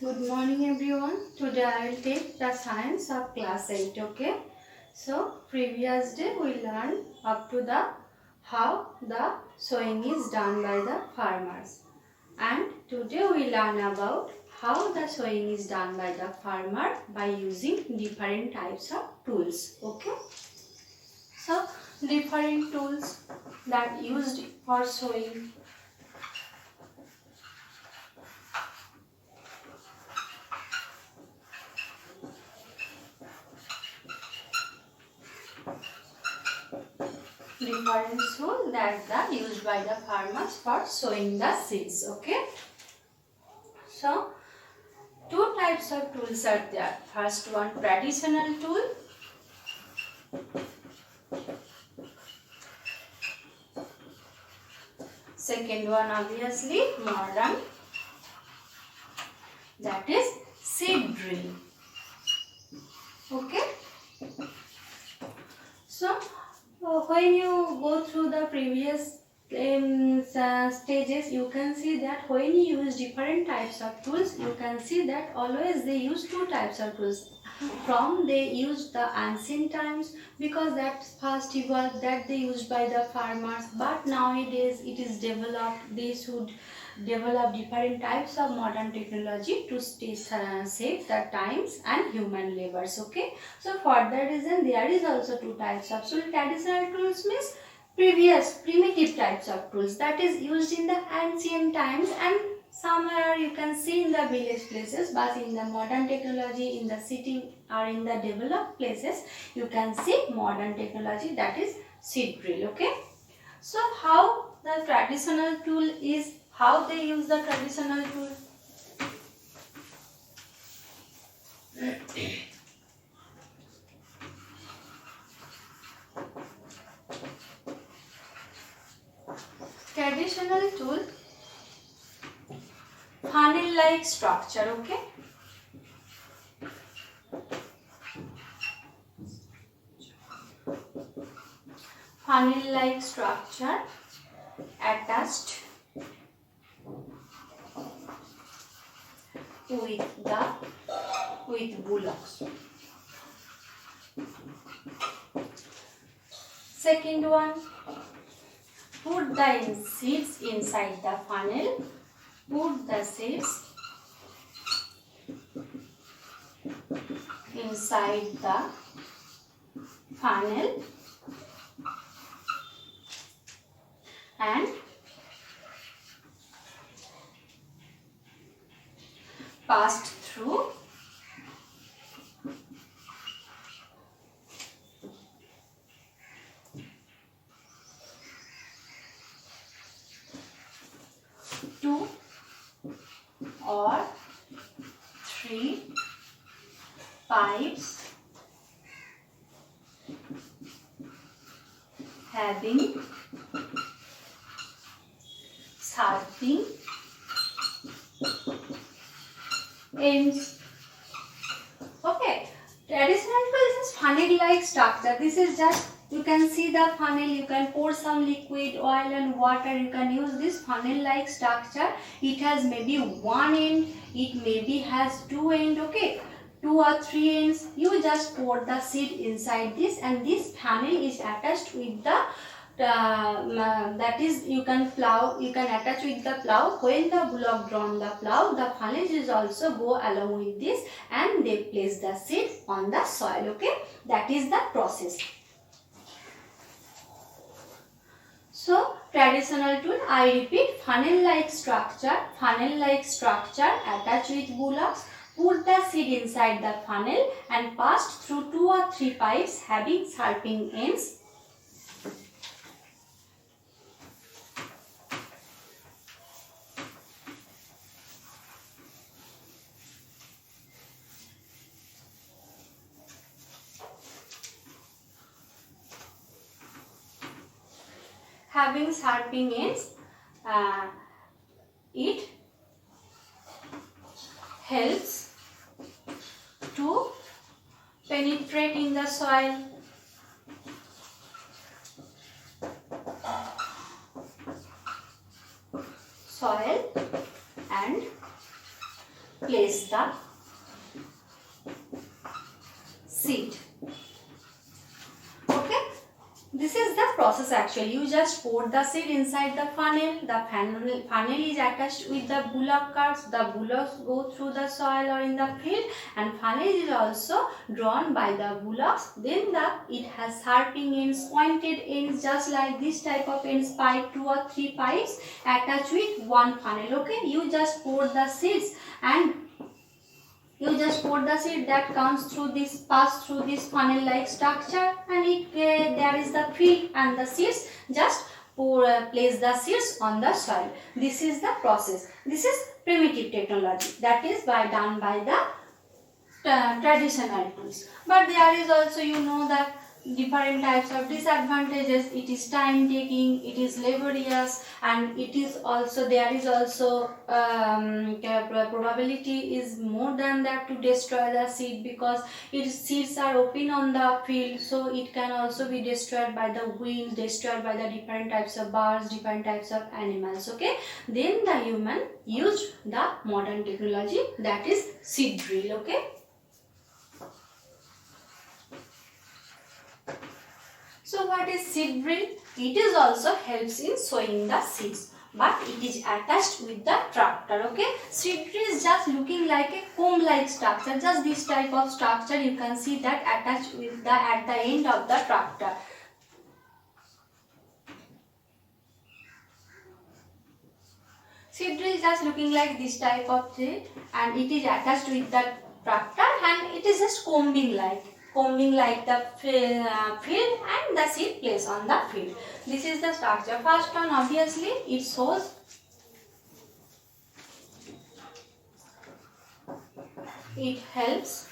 Good morning everyone. Today I will take the science of class 8. Okay. So previous day we learned up to the how the sowing is done by the farmers. And today we learn about how the sowing is done by the farmer by using different types of tools. Okay. So different tools that used for sowing. Different tools that are used by the farmers for sowing the seeds. Okay. So two types of tools are there. First one, traditional tool. Second one, obviously modern, that is seed drill. Okay. So when you go through the previous stages, you can see that when you use different types of tools, you can see that always they use two types of tools. From they used the ancient times, because that's first evolved, that they used by the farmers, but nowadays it is developed. They should develop different types of modern technology to save the times and human labors. Okay. So for that reason there is also two types of tools. Traditional tools means primitive types of tools that is used in the ancient times, and somewhere you can see in the village places, but in the modern technology in the city or in the developed places you can see modern technology, that is seed drill. Okay. So how the traditional tool is, how they use the traditional tool. Traditional tool, funnel like structure. Okay. Funnel like structure attached with bullocks. Second one, put the seeds inside the funnel. Put the seeds inside the funnel and passed through two or three pipes having sharpening ends. Okay, traditional tool is funnel like structure. This is just, you can see the funnel, you can pour some liquid, oil and water, you can use this funnel like structure. It has maybe one end, it maybe has two ends. Okay, two or three ends. You just pour the seed inside this, and this funnel is attached with the that is, you can attach with the plow. When the bullock drawn the plow, the funnel is also go along with this, and they place the seed on the soil. Okay, that is the process. So traditional tool, I repeat, funnel like structure attached with bullocks. Put the seed inside the funnel and passed through two or three pipes having sharpening ends. Having sharpening ends, it helps to penetrate in the soil. And place the seed. Okay, this is the process actually. You just pour the seed inside the funnel. The funnel is attached with the bullock carts. The bullocks go through the soil or in the field, and funnel is also drawn by the bullocks. Then it has sharping ends, pointed ends, just like this type of ends, 2 or 3 pipes attached with one funnel. Okay, you just pour the seeds and that comes through this, pass through this funnel like structure, and there is the field, and the seeds just place the seeds on the soil. This is the process. This is primitive technology, that is done by the traditional tools. But there is also, that different types of disadvantages. It is time taking, it is laborious, and it is also, there is also probability is more than that to destroy the seed, because its seeds are open on the field, so it can also be destroyed by the wind, destroyed by the different types of birds, different types of animals. Okay, then the human used the modern technology, that is seed drill. Okay, so what is seed drill? It is also helps in sowing the seeds, but it is attached with the tractor. Okay, seed drill is just looking like a comb like structure, just this type of structure. You can see that attached with the at the end of the tractor. Seed drill is just looking like this type of thing, and it is attached with the tractor, and it is just combing like the field, and the seed placed on the field. This is the structure. First one, obviously it shows it helps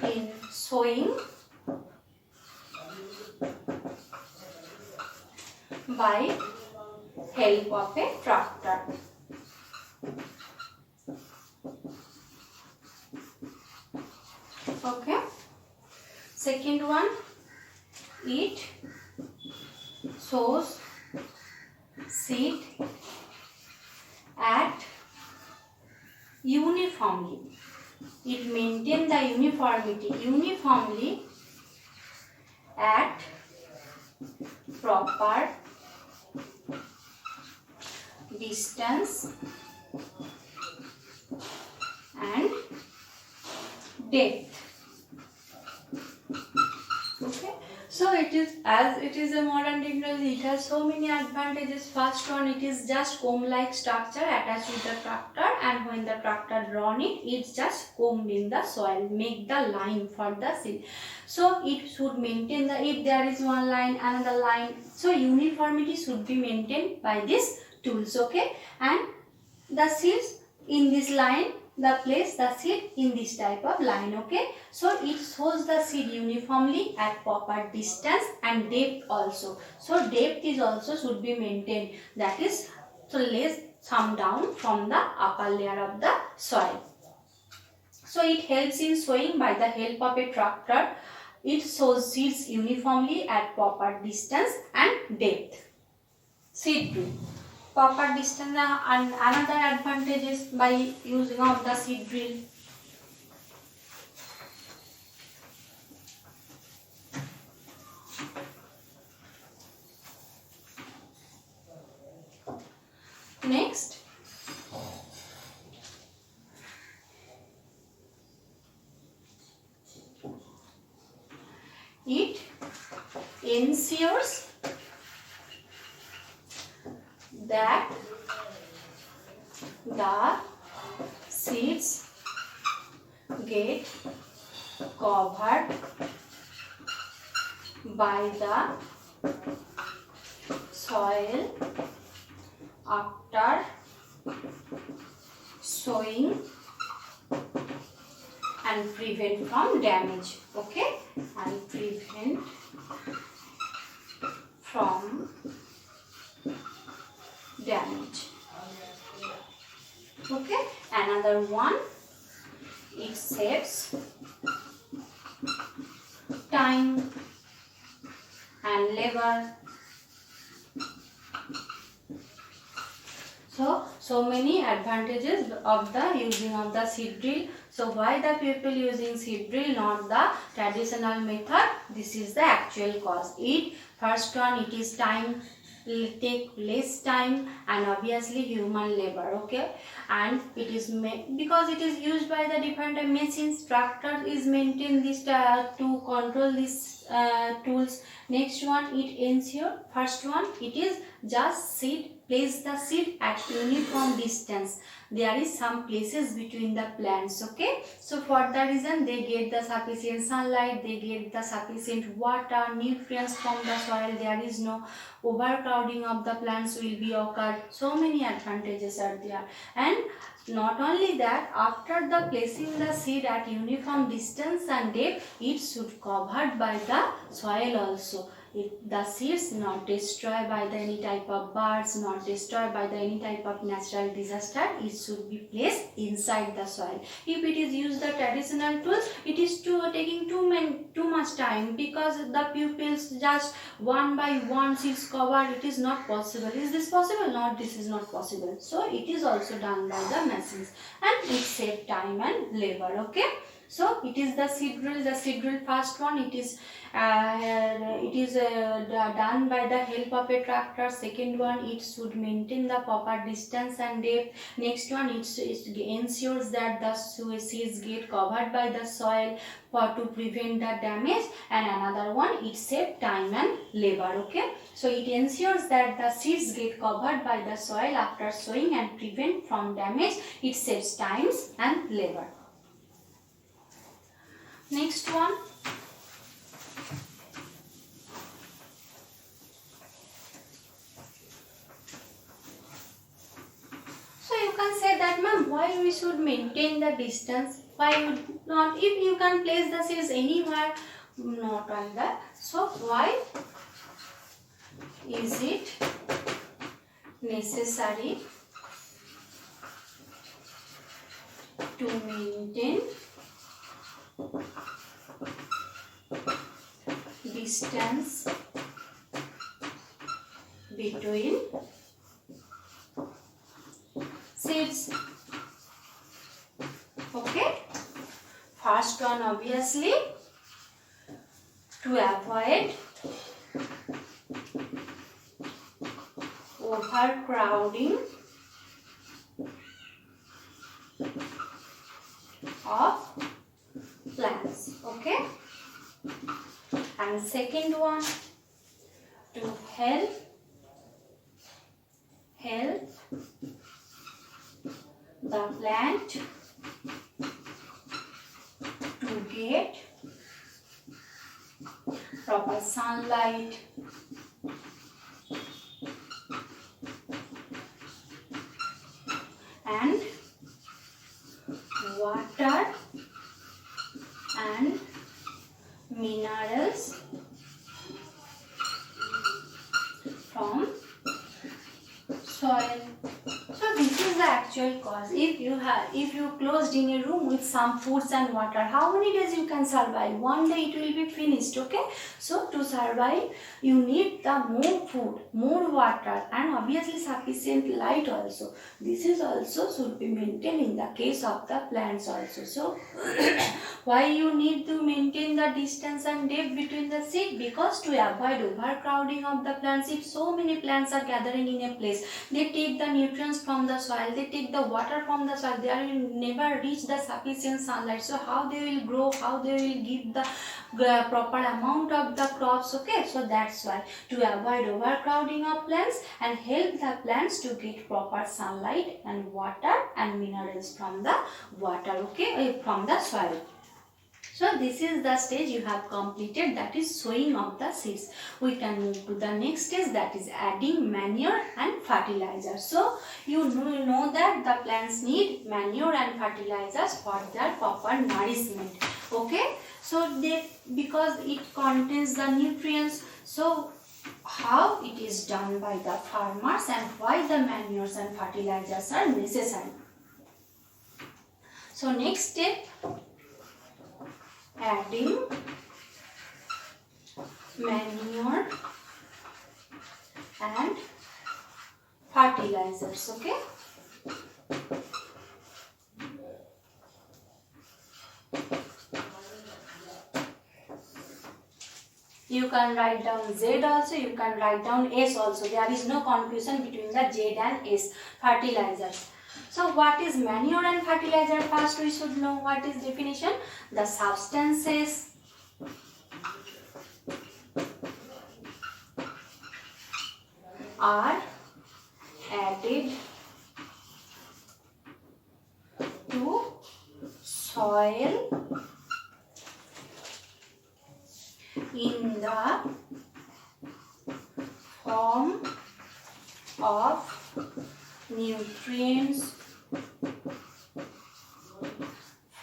in sowing by help of a tractor. Okay. Second one, it sows seed at uniformly. It maintains the uniformly at proper distance and depth. Okay, so it is a modern technology. It has so many advantages. First one, it is just comb-like structure attached with the tractor, and when the tractor drawn it, it's just combed in the soil, make the line for the seed. So it should maintain the, if there is one line, another line. So uniformity should be maintained by these tools. Okay, and the seeds in this line, place the seed in this type of line. Okay, so it sows the seed uniformly at proper distance and depth also. So depth is also should be maintained, that is to lay some down from the upper layer of the soil. So it helps in sowing by the help of a tractor. It sows seeds uniformly at proper distance and depth. Seed drill. Proper distance, and another advantage is by using of the seed drill. Next, it ensures that the seeds get covered by the soil after sowing and prevent from damage. Okay, and prevent from damage. Okay, another one, it saves time and labor. So many advantages of the using of the seed drill. So why the people using seed drill, not the traditional method? This is the actual cause. First one, it is time, will take less time and obviously human labor, okay, and it is because it is used by the different machines. Tractor is maintained this to control these tools. Next one, it ensure, first one, it is just seed, place the seed at uniform distance. There is some places between the plants, okay, so for that reason they get the sufficient sunlight, they get the sufficient water, nutrients from the soil, there is no overcrowding of the plants will be occurred. So many advantages are there. And not only that, after the placing the seed at uniform distance and depth, it should covered by the soil also. The seeds not destroyed by the any type of birds, not destroyed by the any type of natural disaster, it should be placed inside the soil. If it is used the traditional tools, it is taking too much time, because the pupils just one by one seeds covered, it is not possible. Is this possible? Not, this is not possible. So it is also done by the machines and it save time and labor, okay. So it is the seed drill. The seed drill first one, it is done by the help of a tractor. Second one, it should maintain the proper distance and depth. Next one, it ensures that the seeds get covered by the soil to prevent the damage. And another one, it saves time and labor, okay. So it ensures that the seeds get covered by the soil after sowing and prevent from damage. It saves times and labor. Next one, so you can say that, ma'am, why we should maintain the distance? Why would not, if you can place the seeds anywhere, not on that. So why is it necessary to maintain distance between seeds? Okay, first one, obviously to avoid overcrowding of plants, okay. And second one, to help the plant to get proper sunlight and water and minerals from soil. So this is the actual cause. If you closed in a room with some foods and water, how many days you can survive? One day it will be finished, okay. So to survive, you need the more food, more water, and obviously sufficient light also. This is also should be maintained in the case of the plants also. So why you need to maintain the distance and depth between the seed? Because to avoid overcrowding of the plants. If so many plants are gathering in a place, they take the nutrients from the soil, they take the water from the soil, they will never reach the sufficient sunlight. So how they will grow, how they will give the proper amount of the crops, okay. So that's why, to avoid overcrowding of plants and help the plants to get proper sunlight and water and minerals from the water, okay, from the soil. So this is the stage you have completed, that is sowing of the seeds. We can move to the next stage, that is adding manure and fertilizer. So you know that the plants need manure and fertilizers for their proper nourishment, okay. So because it contains the nutrients, so how it is done by the farmers and why the manures and fertilizers are necessary. So next step, adding manure and fertilizers, okay. You can write down Z also, you can write down S also. There is no confusion between the Z and S. Fertilizers. So what is manure and fertilizer? First we should know what is definition. The substances are added to soil in the form of nutrients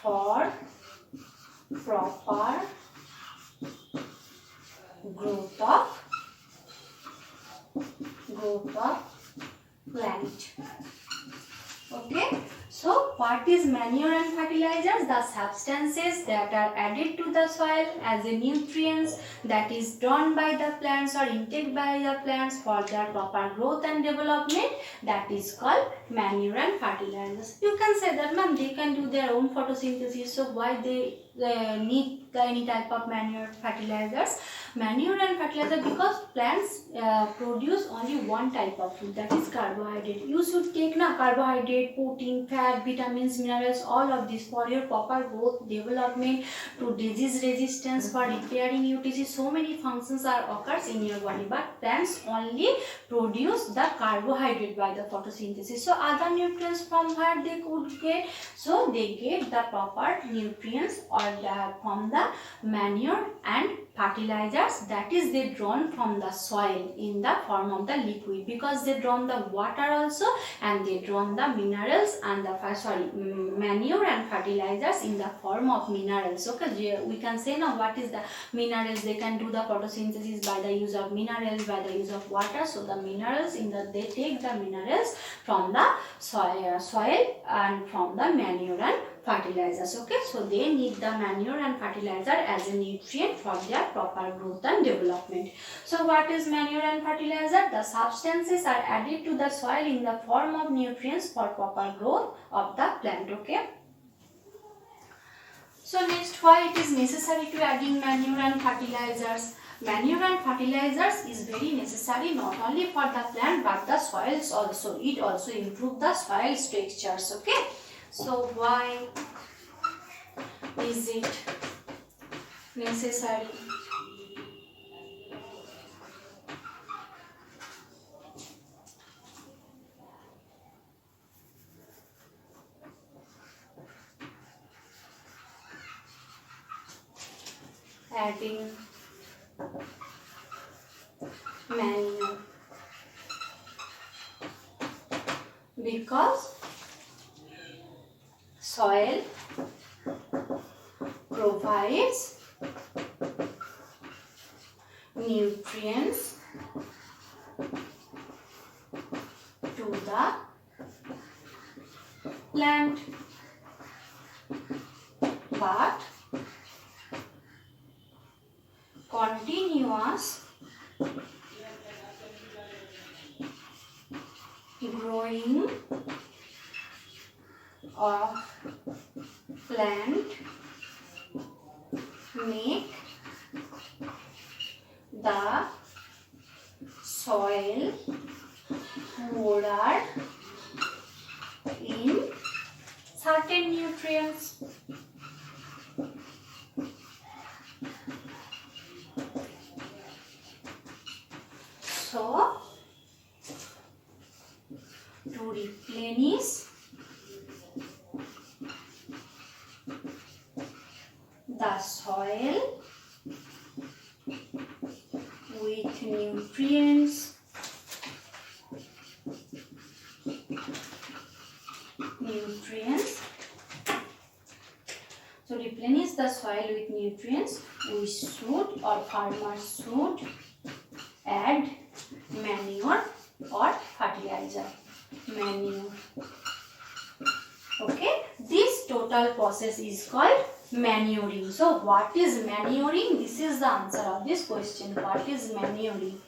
for proper growth of plant. Okay. So what is manure and fertilizers? The substances that are added to the soil as a nutrients that is drawn by the plants or intake by the plants for their proper growth and development, that is called manure and fertilizers. You can say that, ma'am, they can do their own photosynthesis, so why they need any type of manure fertilizers? Manure and fertilizer, because plants produce only one type of food, that is carbohydrate. You should take carbohydrate, protein, fat, vitamins, minerals, all of this for your proper growth, development, to disease resistance, for repairing UTC. So many functions are occurs in your body, but plants only produce the carbohydrate by the photosynthesis. So other nutrients from where they could get? So they get the proper nutrients or from the manure and fertilizers, that is they drawn from the soil in the form of the liquid, because they drawn the water also and they drawn the minerals and the manure and fertilizers in the form of minerals. Okay, we can say now what is the minerals. They can do the photosynthesis by the use of minerals, by the use of water. So the minerals they take the minerals from the soil and from the manure and fertilizers. Okay, so they need the manure and fertilizer as a nutrient for their proper growth and development. So what is manure and fertilizer? The substances are added to the soil in the form of nutrients for proper growth of the plant. Okay. So next, why it is necessary to adding manure and fertilizers? Manure and fertilizers is very necessary not only for the plant but the soils also. It also improves the soil structures. Okay. So why is it necessary? Adding manure, because soil provides nutrients to the plant, but continuous growing of plant make the soil poorer in certain nutrients. So, to replenish the soil with nutrients, to replenish the soil with nutrients, we should, or farmers should, add manure or fertilizer. Manure. Okay, this total process is called manuring. So what is manuring? This is the answer of this question. What is manuring?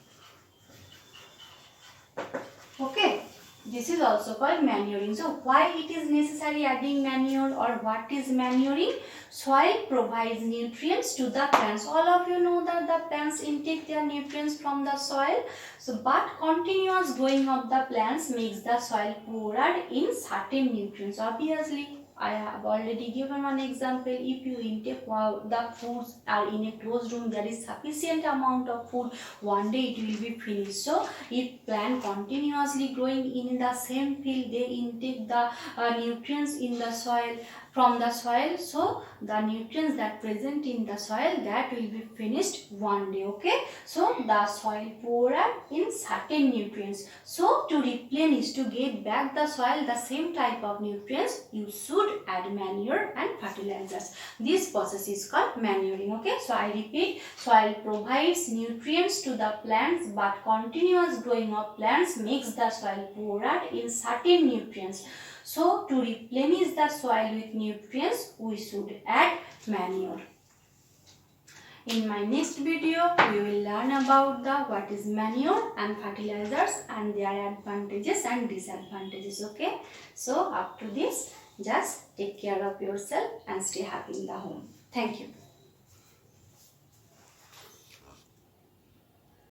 Okay, This is also called manuring. So why it is necessary adding manure, or what is manuring? Soil provides nutrients to the plants. All of you know that the plants intake their nutrients from the soil. So but continuous growing of the plants makes the soil poorer in certain nutrients. Obviously, I have already given one example. If you intake the foods are in a closed room, there is sufficient amount of food, one day it will be finished. So if plant continuously growing in the same field, they intake the nutrients in the soil from the soil. So the nutrients that present in the soil, that will be finished one day. Okay. So the soil poorer in certain nutrients. So to replenish, to get back the soil the same type of nutrients, you should add manure and fertilizers. This process is called manuring. Okay. So I repeat, soil provides nutrients to the plants, but continuous growing of plants makes the soil poorer in certain nutrients. So to replenish the soil with nutrients, we should add manure. In my next video, we will learn about what is manure and fertilizers and their advantages and disadvantages. Okay. So after this, just take care of yourself and stay happy in the home. Thank you.